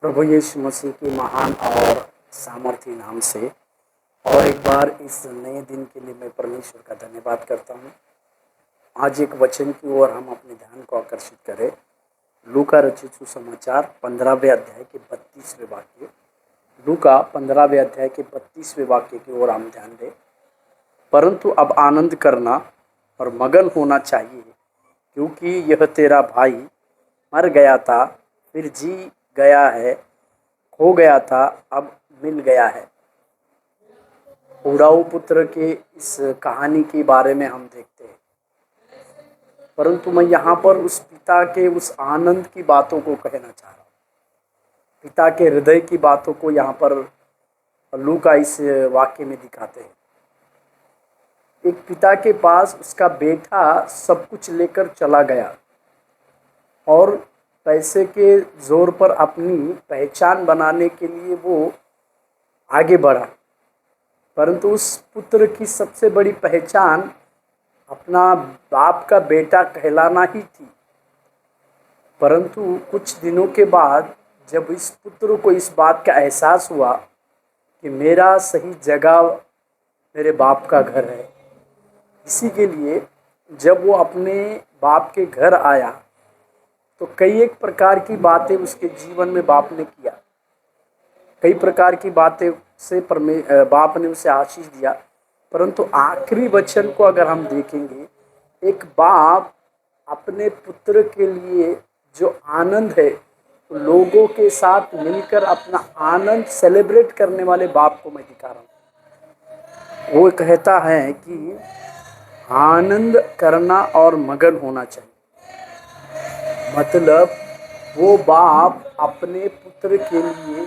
प्रभु यीशु मसीह के महान और सामर्थी नाम से और एक बार इस नए दिन के लिए मैं परमेश्वर का धन्यवाद करता हूँ। आज एक वचन की ओर हम अपने ध्यान को आकर्षित करें। लूका रचित सुसमाचार 15वें अध्याय के 32वें वाक्य। लूका 15वें अध्याय के 32वें वाक्य की ओर हम ध्यान दें। परंतु अब आनंद करना और मगन होना चाहिए, क्योंकि यह तेरा भाई मर गया था, फिर जी गया है, खो गया था, अब मिल गया है। उड़ाऊ पुत्र के इस कहानी के बारे में हम देखते हैं, परंतु मैं यहाँ पर उस पिता के उस आनंद की बातों को कहना चाह रहा हूँ। पिता के हृदय की बातों को यहाँ पर लूका इस वाक्य में दिखाते हैं। एक पिता के पास उसका बेटा सब कुछ लेकर चला गया और पैसे के जोर पर अपनी पहचान बनाने के लिए वो आगे बढ़ा, परंतु उस पुत्र की सबसे बड़ी पहचान अपना बाप का बेटा कहलाना ही थी। परंतु कुछ दिनों के बाद जब इस पुत्र को इस बात का एहसास हुआ कि मेरा सही जगह मेरे बाप का घर है, इसी के लिए जब वो अपने बाप के घर आया तो कई एक प्रकार की बातें उसके जीवन में बाप ने किया। कई प्रकार की बातें से बाप ने उसे आशीष दिया, परंतु आखिरी वचन को अगर हम देखेंगे, एक बाप अपने पुत्र के लिए जो आनंद है, लोगों के साथ मिलकर अपना आनंद सेलिब्रेट करने वाले बाप को मैं दिखा रहा हूँ। वो कहता है कि आनंद करना और मगन होना चाहिए। मतलब वो बाप अपने पुत्र के लिए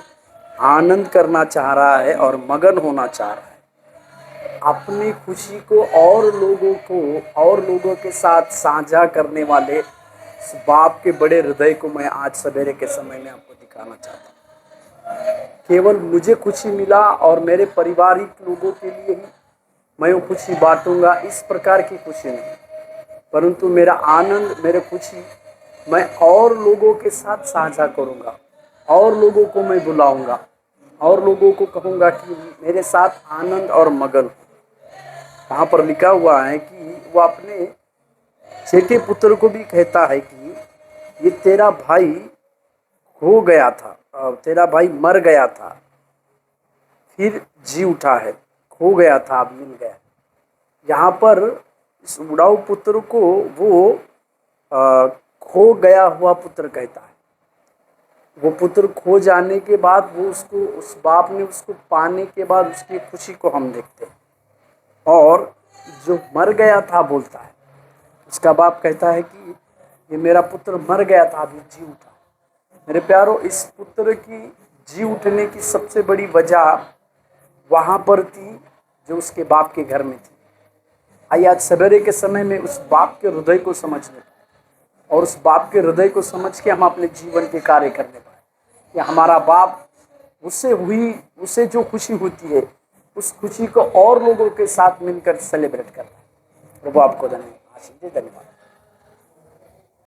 आनंद करना चाह रहा है और मगन होना चाह रहा है। अपनी खुशी को और लोगों के साथ साझा करने वाले इस बाप के बड़े हृदय को मैं आज सवेरे के समय में आपको दिखाना चाहता हूँ। केवल मुझे खुशी मिला और मेरे पारिवारिक लोगों के लिए ही मैं वो खुशी बांटूंगा, इस प्रकार की खुशी नहीं, परंतु मेरा आनंद, मेरे खुशी मैं और लोगों के साथ साझा करूंगा, और लोगों को मैं बुलाऊंगा और लोगों को कहूंगा कि मेरे साथ आनंद और मगन। वहाँ पर लिखा हुआ है कि वो अपने छठे पुत्र को भी कहता है कि ये तेरा भाई खो गया था, तेरा भाई मर गया था, फिर जी उठा है, खो गया था, अब मिल गया। यहाँ पर इस उड़ाऊ पुत्र को वो खो गया हुआ पुत्र कहता है। वो पुत्र खो जाने के बाद वो उसको, उस बाप ने उसको पाने के बाद उसकी खुशी को हम देखते हैं। और जो मर गया था बोलता है, उसका बाप कहता है कि ये मेरा पुत्र मर गया था, अभी जी उठा। मेरे प्यारों, इस पुत्र की जी उठने की सबसे बड़ी वजह वहाँ पर थी जो उसके बाप के घर में थी। आइए आज सवेरे के समय में उस बाप के हृदय को समझ लें और उस बाप के हृदय को समझ के हम अपने जीवन के कार्य करने पाए। कि हमारा बाप, उसे जो खुशी होती है, उस खुशी को और लोगों के साथ मिलकर सेलिब्रेट करना है। प्रभु आपको धन्यवाद।